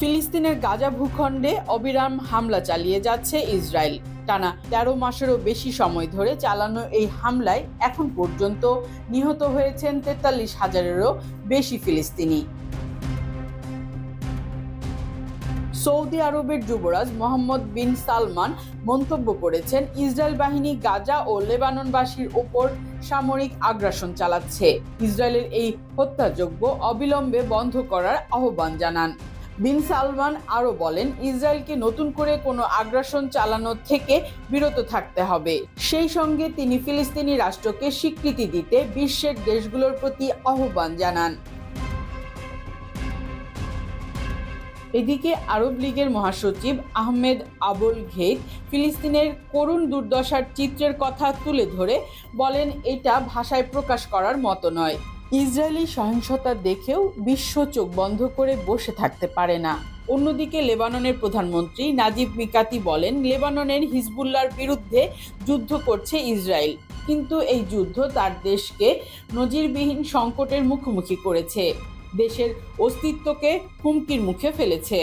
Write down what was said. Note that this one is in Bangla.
ফিলিস্তিনের গাজা ভূখণ্ডে অবিরাম হামলা চালিয়ে যাচ্ছে ইসরায়েল। টানা ১৩ মাসেরও বেশি সময় ধরে চালানো এই হামলায় এখন পর্যন্ত নিহত হয়েছেন ৪৩,০০০-এরও বেশি ফিলিস্তিনি। সৌদি আরবের যুবরাজ মোহাম্মদ বিন সালমান মন্তব্য করেছেন, ইসরায়েল বাহিনী গাজা ও লেবাননবাসীর ওপর সামরিক আগ্রাসন চালাচ্ছে। ইসরায়েলের এই হত্যাযজ্ঞ অবিলম্বে বন্ধ করার আহ্বান জানান। বিন সালমান আরও বলেন, ইসরায়েলকে নতুন করে কোনো আগ্রাসন চালানো থেকে বিরত থাকতে হবে। সেই সঙ্গে তিনি ফিলিস্তিনি রাষ্ট্রকে স্বীকৃতি দিতে বিশ্বের দেশগুলোর প্রতি আহ্বান জানান। এদিকে আরব লীগের মহাসচিব আহমেদ আবুল ঘেইট ফিলিস্তিনের করুণ দুর্দশার চিত্রের কথা তুলে ধরে বলেন, এটা ভাষায় প্রকাশ করার মতো নয়। ইসরায়েলি সহিংসতা দেখেও বিশ্ব চোখ বন্ধ করে বসে থাকতে পারে না। অন্যদিকে লেবাননের প্রধানমন্ত্রী নাজিব মিকাতি বলেন, লেবাননের হিজবুল্লাহর বিরুদ্ধে যুদ্ধ করছে ইসরায়েল, কিন্তু এই যুদ্ধ তার দেশকে নজিরবিহীন সংকটের মুখোমুখি করেছে, দেশের অস্তিত্বকে হুমকির মুখে ফেলেছে।